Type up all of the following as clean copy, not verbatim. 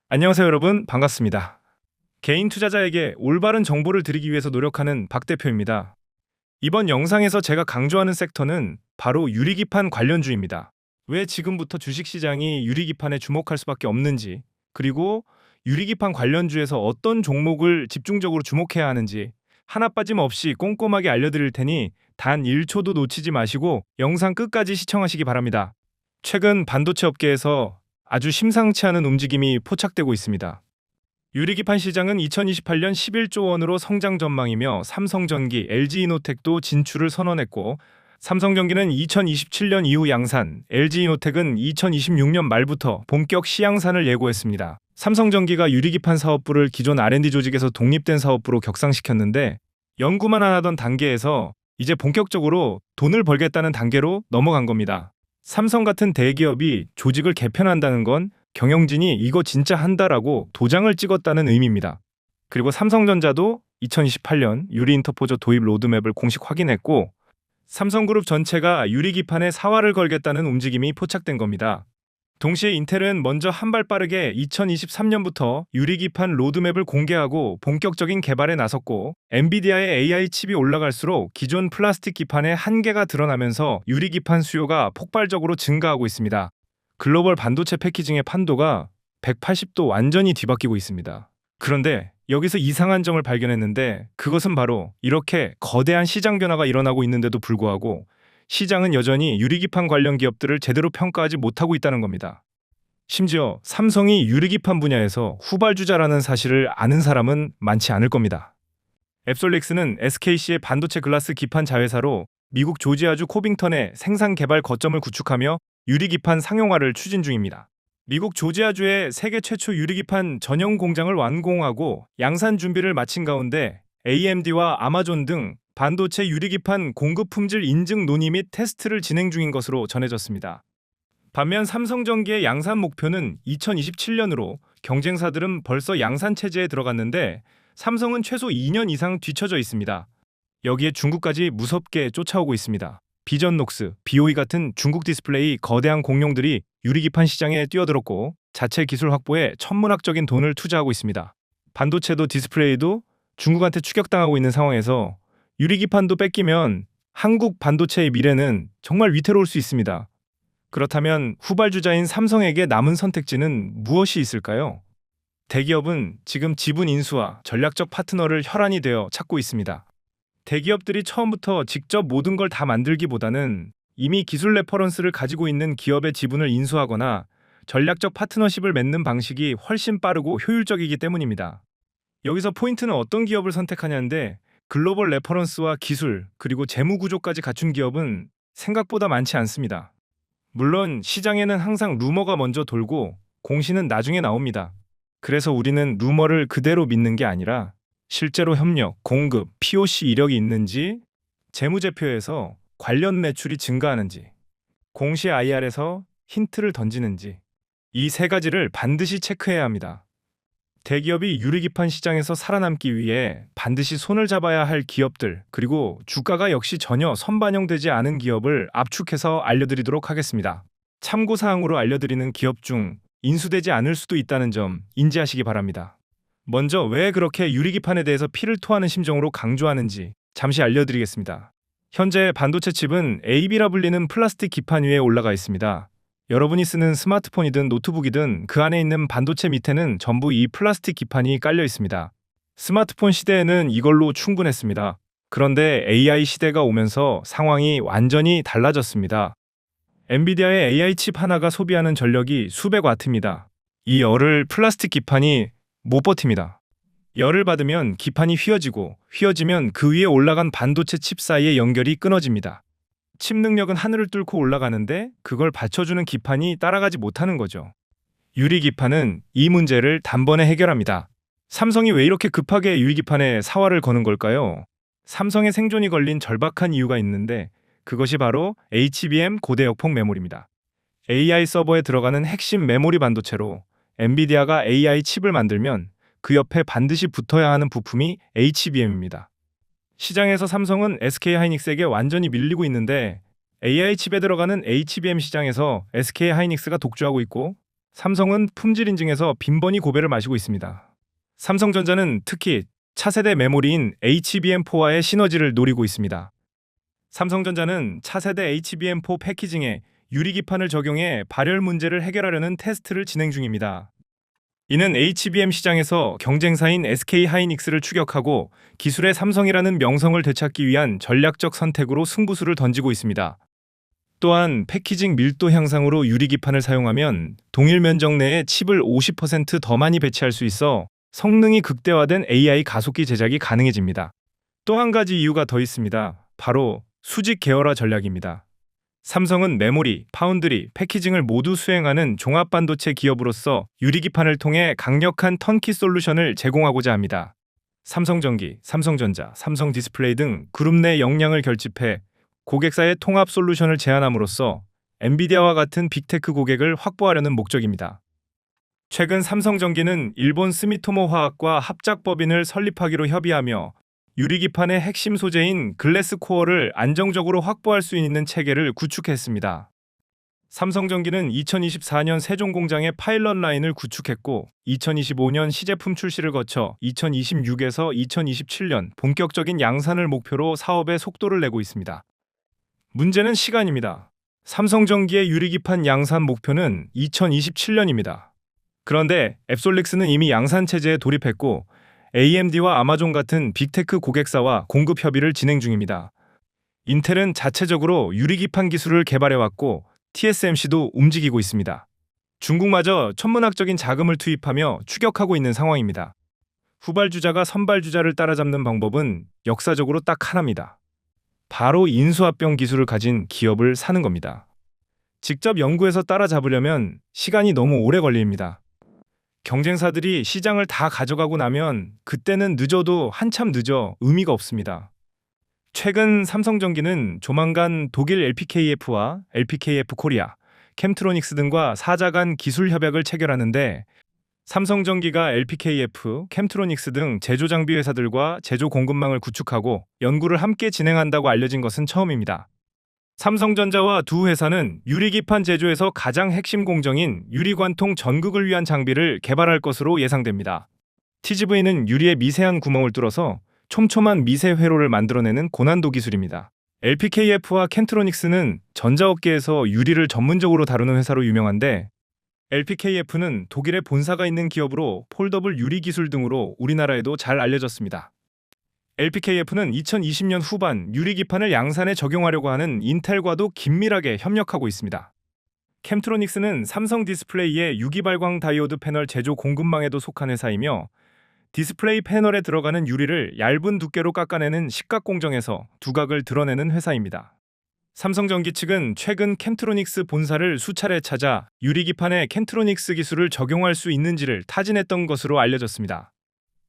안녕하세요, 여러분. 반갑습니다. 개인 투자자에게 올바른 정보를 드리기 위해서 노력하는 박 대표입니다. 이번 영상에서 제가 강조하는 섹터는 바로 유리기판 관련주입니다. 왜 지금부터 주식시장이 유리기판에 주목할 수밖에 없는지, 그리고 유리기판 관련주에서 어떤 종목을 집중적으로 주목해야 하는지 하나 빠짐없이 꼼꼼하게 알려드릴 테니 단 1초도 놓치지 마시고 영상 끝까지 시청하시기 바랍니다. 최근 반도체 업계에서 아주 심상치 않은 움직임이 포착되고 있습니다. 유리기판 시장은 2028년 11조 원으로 성장 전망이며 삼성전기, LG이노텍도 진출을 선언했고, 삼성전기는 2027년 이후 양산, LG이노텍은 2026년 말부터 본격 시양산을 예고했습니다. 삼성전기가 유리기판 사업부를 기존 R&D 조직에서 독립된 사업부로 격상시켰는데, 연구만 하던 단계에서 이제 본격적으로 돈을 벌겠다는 단계로 넘어간 겁니다. 삼성 같은 대기업이 조직을 개편한다는 건 경영진이 이거 진짜 한다라고 도장을 찍었다는 의미입니다. 그리고 삼성전자도 2028년 유리인터포저 도입 로드맵을 공식 확인했고, 삼성그룹 전체가 유리기판에 사활을 걸겠다는 움직임이 포착된 겁니다. 동시에 인텔은 먼저 한 발 빠르게 2023년부터 유리기판 로드맵을 공개하고 본격적인 개발에 나섰고, 엔비디아의 AI 칩이 올라갈수록 기존 플라스틱 기판의 한계가 드러나면서 유리기판 수요가 폭발적으로 증가하고 있습니다. 글로벌 반도체 패키징의 판도가 180도 완전히 뒤바뀌고 있습니다. 그런데 여기서 이상한 점을 발견했는데, 그것은 바로 이렇게 거대한 시장 변화가 일어나고 있는데도 불구하고 시장은 여전히 유리기판 관련 기업들을 제대로 평가하지 못하고 있다는 겁니다. 심지어 삼성이 유리기판 분야에서 후발주자라는 사실을 아는 사람은 많지 않을 겁니다. 앱솔릭스는 SKC의 반도체 글라스 기판 자회사로 미국 조지아주 코빙턴에 생산 개발 거점을 구축하며 유리기판 상용화를 추진 중입니다. 미국 조지아주의 세계 최초 유리기판 전용 공장을 완공하고 양산 준비를 마친 가운데 AMD와 아마존 등 반도체 유리기판 공급 품질 인증 논의 및 테스트를 진행 중인 것으로 전해졌습니다. 반면 삼성전기의 양산 목표는 2027년으로 경쟁사들은 벌써 양산 체제에 들어갔는데 삼성은 최소 2년 이상 뒤처져 있습니다. 여기에 중국까지 무섭게 쫓아오고 있습니다. 비전녹스, BOE 같은 중국 디스플레이 거대한 공룡들이 유리기판 시장에 뛰어들었고 자체 기술 확보에 천문학적인 돈을 투자하고 있습니다. 반도체도 디스플레이도 중국한테 추격당하고 있는 상황에서 유리기판도 뺏기면 한국 반도체의 미래는 정말 위태로울 수 있습니다. 그렇다면 후발주자인 삼성에게 남은 선택지는 무엇이 있을까요? 대기업은 지금 지분 인수와 전략적 파트너를 혈안이 되어 찾고 있습니다. 대기업들이 처음부터 직접 모든 걸 다 만들기보다는 이미 기술 레퍼런스를 가지고 있는 기업의 지분을 인수하거나 전략적 파트너십을 맺는 방식이 훨씬 빠르고 효율적이기 때문입니다. 여기서 포인트는 어떤 기업을 선택하냐인데, 글로벌 레퍼런스와 기술, 그리고 재무 구조까지 갖춘 기업은 생각보다 많지 않습니다. 물론 시장에는 항상 루머가 먼저 돌고 공시는 나중에 나옵니다. 그래서 우리는 루머를 그대로 믿는 게 아니라 실제로 협력, 공급, POC 이력이 있는지, 재무제표에서 관련 매출이 증가하는지, 공시 IR에서 힌트를 던지는지, 이 세 가지를 반드시 체크해야 합니다. 대기업이 유리기판 시장에서 살아남기 위해 반드시 손을 잡아야 할 기업들, 그리고 주가가 역시 전혀 선반영되지 않은 기업을 압축해서 알려드리도록 하겠습니다. 참고사항으로 알려드리는 기업 중 인수되지 않을 수도 있다는 점 인지하시기 바랍니다. 먼저 왜 그렇게 유리기판에 대해서 피를 토하는 심정으로 강조하는지 잠시 알려드리겠습니다. 현재 반도체 칩은 AB라 불리는 플라스틱 기판 위에 올라가 있습니다. 여러분이 쓰는 스마트폰이든 노트북이든 그 안에 있는 반도체 밑에는 전부 이 플라스틱 기판이 깔려 있습니다. 스마트폰 시대에는 이걸로 충분했습니다. 그런데 AI 시대가 오면서 상황이 완전히 달라졌습니다. 엔비디아의 AI 칩 하나가 소비하는 전력이 수백 와트입니다. 이 열을 플라스틱 기판이 못 버팁니다. 열을 받으면 기판이 휘어지고, 휘어지면 그 위에 올라간 반도체 칩 사이의 연결이 끊어집니다. 칩 능력은 하늘을 뚫고 올라가는데 그걸 받쳐주는 기판이 따라가지 못하는 거죠. 유리기판은 이 문제를 단번에 해결합니다. 삼성이 왜 이렇게 급하게 유리기판에 사활을 거는 걸까요? 삼성의 생존이 걸린 절박한 이유가 있는데, 그것이 바로 HBM 고대역폭 메모리입니다. AI 서버에 들어가는 핵심 메모리 반도체로 엔비디아가 AI 칩을 만들면 그 옆에 반드시 붙어야 하는 부품이 HBM입니다. 시장에서 삼성은 SK하이닉스에게 완전히 밀리고 있는데, AI 칩에 들어가는 HBM 시장에서 SK하이닉스가 독주하고 있고, 삼성은 품질 인증에서 빈번히 고배를 마시고 있습니다. 삼성전자는 특히 차세대 메모리인 HBM4와의 시너지를 노리고 있습니다. 삼성전자는 차세대 HBM4 패키징에 유리기판을 적용해 발열 문제를 해결하려는 테스트를 진행 중입니다. 이는 HBM 시장에서 경쟁사인 SK하이닉스를 추격하고 기술의 삼성이라는 명성을 되찾기 위한 전략적 선택으로 승부수를 던지고 있습니다. 또한 패키징 밀도 향상으로 유리기판을 사용하면 동일 면적 내에 칩을 50%더 많이 배치할 수 있어 성능이 극대화된 AI 가속기 제작이 가능해집니다. 또 한 가지 이유가 더 있습니다. 바로 수직 계열화 전략입니다. 삼성은 메모리, 파운드리, 패키징을 모두 수행하는 종합반도체 기업으로서 유리기판을 통해 강력한 턴키 솔루션을 제공하고자 합니다. 삼성전기, 삼성전자, 삼성디스플레이 등 그룹 내 역량을 결집해 고객사의 통합 솔루션을 제안함으로써 엔비디아와 같은 빅테크 고객을 확보하려는 목적입니다. 최근 삼성전기는 일본 스미토모 화학과 합작법인을 설립하기로 협의하며 유리기판의 핵심 소재인 글래스 코어를 안정적으로 확보할 수 있는 체계를 구축했습니다. 삼성전기는 2024년 세종 공장의 파일럿 라인을 구축했고 2025년 시제품 출시를 거쳐 2026에서 2027년 본격적인 양산을 목표로 사업에 속도를 내고 있습니다. 문제는 시간입니다. 삼성전기의 유리기판 양산 목표는 2027년입니다. 그런데 앱솔릭스는 이미 양산 체제에 돌입했고 AMD와 아마존 같은 빅테크 고객사와 공급 협의를 진행 중입니다. 인텔은 자체적으로 유리기판 기술을 개발해왔고 TSMC도 움직이고 있습니다. 중국마저 천문학적인 자금을 투입하며 추격하고 있는 상황입니다. 후발주자가 선발주자를 따라잡는 방법은 역사적으로 딱 하나입니다. 바로 인수합병 기술을 가진 기업을 사는 겁니다. 직접 연구해서 따라잡으려면 시간이 너무 오래 걸립니다. 경쟁사들이 시장을 다 가져가고 나면 그때는 늦어도 한참 늦어 의미가 없습니다. 최근 삼성전기는 조만간 독일 LPKF와 LPKF 코리아, 캠트로닉스 등과 4자 간 기술 협약을 체결하는데 삼성전기가 LPKF, 캠트로닉스 등 제조 장비 회사들과 제조 공급망을 구축하고 연구를 함께 진행한다고 알려진 것은 처음입니다. 삼성전자와 두 회사는 유리기판 제조에서 가장 핵심 공정인 유리관통 전극을 위한 장비를 개발할 것으로 예상됩니다. TGV는 유리의 미세한 구멍을 뚫어서 촘촘한 미세 회로를 만들어내는 고난도 기술입니다. LPKF와 켄트로닉스는 전자업계에서 유리를 전문적으로 다루는 회사로 유명한데 LPKF는 독일에 본사가 있는 기업으로 폴더블 유리 기술 등으로 우리나라에도 잘 알려졌습니다. LPKF는 2020년 후반 유리기판을 양산에 적용하려고 하는 인텔과도 긴밀하게 협력하고 있습니다. 캠트로닉스는 삼성 디스플레이의 유기발광 다이오드 패널 제조 공급망에도 속한 회사이며 디스플레이 패널에 들어가는 유리를 얇은 두께로 깎아내는 식각 공정에서 두각을 드러내는 회사입니다. 삼성전기 측은 최근 캠트로닉스 본사를 수차례 찾아 유리기판에 캠트로닉스 기술을 적용할 수 있는지를 타진했던 것으로 알려졌습니다.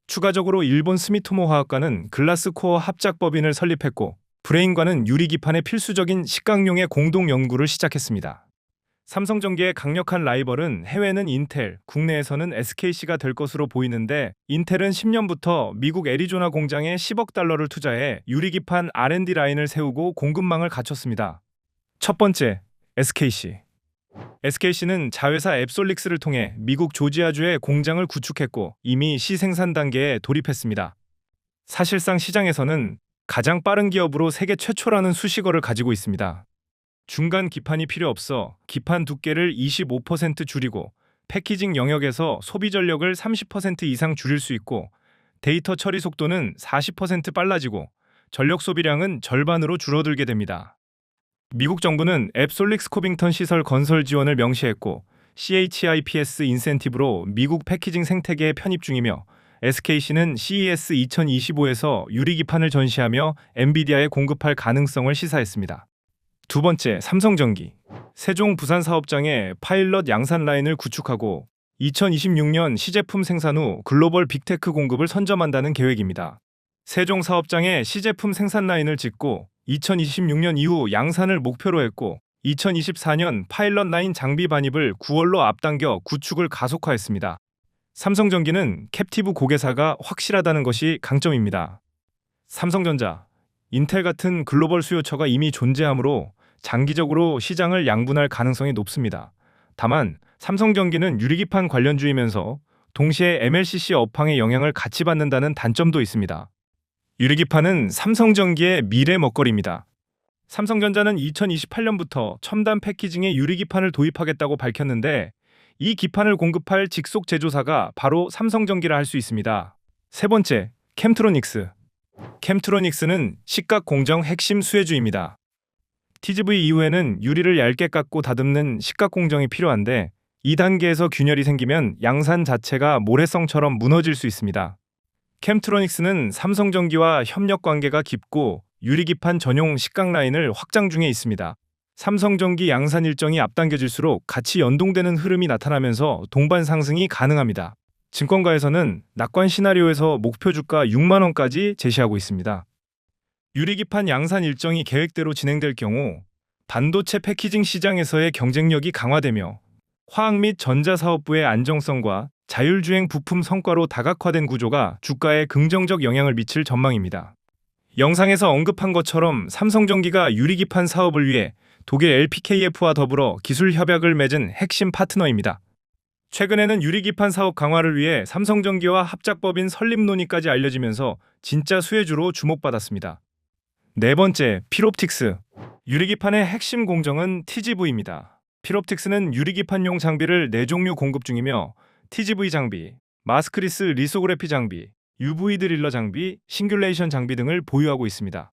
추가적으로 일본 스미토모 화학과는 글라스 코어 합작법인을 설립했고 브레인과는 유리기판의 필수적인 식각용의 공동 연구를 시작했습니다. 삼성전기의 강력한 라이벌은 해외는 인텔, 국내에서는 SKC가 될 것으로 보이는데 인텔은 10년부터 미국 애리조나 공장에 10억 달러를 투자해 유리기판 R&D 라인을 세우고 공급망을 갖췄습니다. 첫 번째, SKC. SKC는 자회사 앱솔릭스를 통해 미국 조지아주에 공장을 구축했고 이미 시생산 단계에 돌입했습니다. 사실상 시장에서는 가장 빠른 기업으로 세계 최초라는 수식어를 가지고 있습니다. 중간 기판이 필요 없어 기판 두께를 25% 줄이고 패키징 영역에서 소비 전력을 30% 이상 줄일 수 있고 데이터 처리 속도는 40% 빨라지고 전력 소비량은 절반으로 줄어들게 됩니다. 미국 정부는 앱솔릭스 코빙턴 시설 건설 지원을 명시했고 CHIPS 인센티브로 미국 패키징 생태계에 편입 중이며 SKC는 CES 2025에서 유리기판을 전시하며 엔비디아에 공급할 가능성을 시사했습니다. 두 번째, 삼성전기. 세종 부산 사업장에 파일럿 양산 라인을 구축하고 2026년 시제품 생산 후 글로벌 빅테크 공급을 선점한다는 계획입니다. 세종 사업장에 시제품 생산 라인을 짓고 2026년 이후 양산을 목표로 했고 2024년 파일럿 라인 장비 반입을 9월로 앞당겨 구축을 가속화했습니다. 삼성전기는 캡티브 고객사가 확실하다는 것이 강점입니다. 삼성전자, 인텔 같은 글로벌 수요처가 이미 존재하므로 장기적으로 시장을 양분할 가능성이 높습니다. 다만 삼성전기는 유리기판 관련주이면서 동시에 MLCC 업황의 영향을 같이 받는다는 단점도 있습니다. 유리기판은 삼성전기의 미래 먹거리입니다. 삼성전자는 2028년부터 첨단 패키징에 유리기판을 도입하겠다고 밝혔는데 이 기판을 공급할 직속 제조사가 바로 삼성전기라 할 수 있습니다. 세 번째, 캠트로닉스. 캠트로닉스는 식각 공정 핵심 수혜주입니다. TGV 이후에는 유리를 얇게 깎고 다듬는 식각 공정이 필요한데 이 단계에서 균열이 생기면 양산 자체가 모래성처럼 무너질 수 있습니다. 캠트로닉스는 삼성전기와 협력 관계가 깊고 유리기판 전용 식각 라인을 확장 중에 있습니다. 삼성전기 양산 일정이 앞당겨질수록 같이 연동되는 흐름이 나타나면서 동반 상승이 가능합니다. 증권가에서는 낙관 시나리오에서 목표 주가 6만 원까지 제시하고 있습니다. 유리기판 양산 일정이 계획대로 진행될 경우 반도체 패키징 시장에서의 경쟁력이 강화되며 화학 및 전자사업부의 안정성과 자율주행 부품 성과로 다각화된 구조가 주가에 긍정적 영향을 미칠 전망입니다. 영상에서 언급한 것처럼 삼성전기가 유리기판 사업을 위해 독일 LPKF와 더불어 기술 협약을 맺은 핵심 파트너입니다. 최근에는 유리기판 사업 강화를 위해 삼성전기와 합작법인 설립 논의까지 알려지면서 진짜 수혜주로 주목받았습니다. 네 번째, 필옵틱스. 유리기판의 핵심 공정은 TGV입니다. 필옵틱스는 유리기판용 장비를 4종류 공급 중이며 TGV 장비, 마스크리스 리소그래피 장비, UV 드릴러 장비, 싱귤레이션 장비 등을 보유하고 있습니다.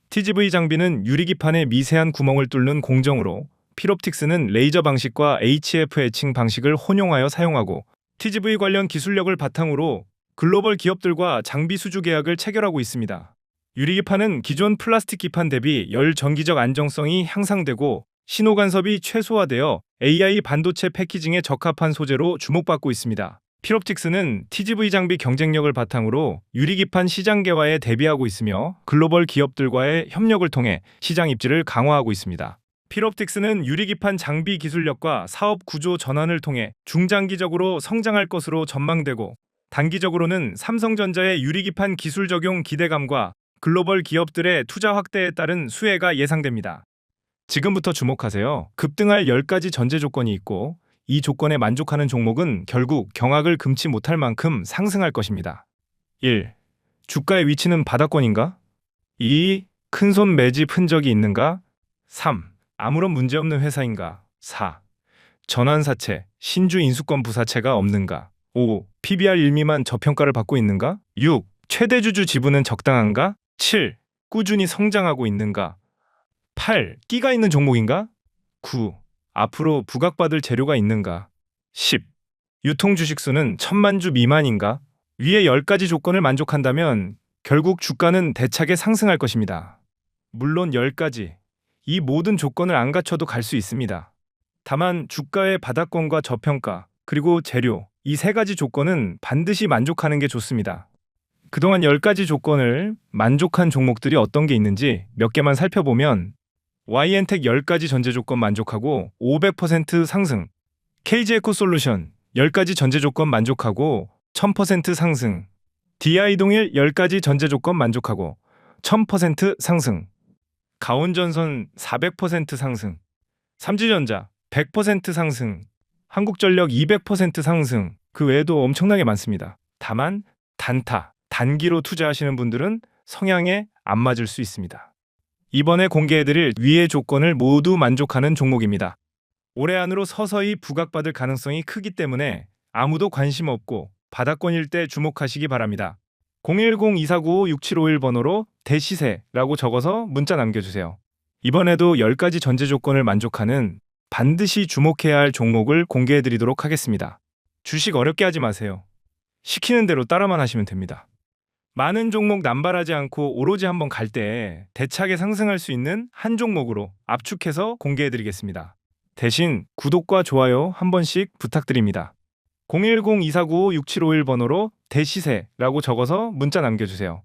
TGV 장비는 유리기판의 미세한 구멍을 뚫는 공정으로 필옵틱스는 레이저 방식과 HF 에칭 방식을 혼용하여 사용하고 TGV 관련 기술력을 바탕으로 글로벌 기업들과 장비 수주 계약을 체결하고 있습니다. 유리기판은 기존 플라스틱 기판 대비 열 전기적 안정성이 향상되고 신호 간섭이 최소화되어 AI 반도체 패키징에 적합한 소재로 주목받고 있습니다. 필옵틱스는 TGV 장비 경쟁력을 바탕으로 유리기판 시장 개화에 대비하고 있으며 글로벌 기업들과의 협력을 통해 시장 입지를 강화하고 있습니다. 필옵틱스는 유리기판 장비 기술력과 사업 구조 전환을 통해 중장기적으로 성장할 것으로 전망되고 단기적으로는 삼성전자의 유리기판 기술 적용 기대감과 글로벌 기업들의 투자 확대에 따른 수혜가 예상됩니다. 지금부터 주목하세요. 급등할 10가지 전제 조건이 있고 이 조건에 만족하는 종목은 결국 경악을 금치 못할 만큼 상승할 것입니다. 1. 주가의 위치는 바닥권인가? 2. 큰손 매집 흔적이 있는가? 3. 아무런 문제없는 회사인가? 4. 전환사채, 신주 인수권 부사채가 없는가? 5. PBR 1 미만 저평가를 받고 있는가? 6. 최대주주 지분은 적당한가? 7. 꾸준히 성장하고 있는가? 8. 끼가 있는 종목인가? 9. 앞으로 부각받을 재료가 있는가? 10. 유통 주식수는 1000만 주 미만인가? 위의 10가지 조건을 만족한다면 결국 주가는 대차게 상승할 것입니다. 물론 10가지, 이 모든 조건을 안 갖춰도 갈 수 있습니다. 다만 주가의 바닥권과 저평가, 그리고 재료, 이 3가지 조건은 반드시 만족하는 게 좋습니다. 그동안 10가지 조건을 만족한 종목들이 어떤 게 있는지 몇 개만 살펴보면 YN텍 10가지 전제 조건 만족하고 500% 상승, KG에코솔루션 10가지 전제 조건 만족하고 1000% 상승, DI동일 10가지 전제 조건 만족하고 1000% 상승, 가온전선 400% 상승, 삼지전자 100% 상승, 한국전력 200% 상승, 그 외에도 엄청나게 많습니다. 다만 단타, 단기로 투자하시는 분들은 성향에 안 맞을 수 있습니다. 이번에 공개해드릴 위의 조건을 모두 만족하는 종목입니다. 올해 안으로 서서히 부각받을 가능성이 크기 때문에 아무도 관심 없고 바닥권일 때 주목하시기 바랍니다. 010-2495-6751 번호로 대시세라고 적어서 문자 남겨주세요. 이번에도 10가지 전제 조건을 만족하는 반드시 주목해야 할 종목을 공개해드리도록 하겠습니다. 주식 어렵게 하지 마세요. 시키는 대로 따라만 하시면 됩니다. 많은 종목 남발하지 않고 오로지 한번 갈 때 대차게 상승할 수 있는 한 종목으로 압축해서 공개해드리겠습니다. 대신 구독과 좋아요 한 번씩 부탁드립니다. 010-2495-6751 번호로 대시세라고 적어서 문자 남겨주세요.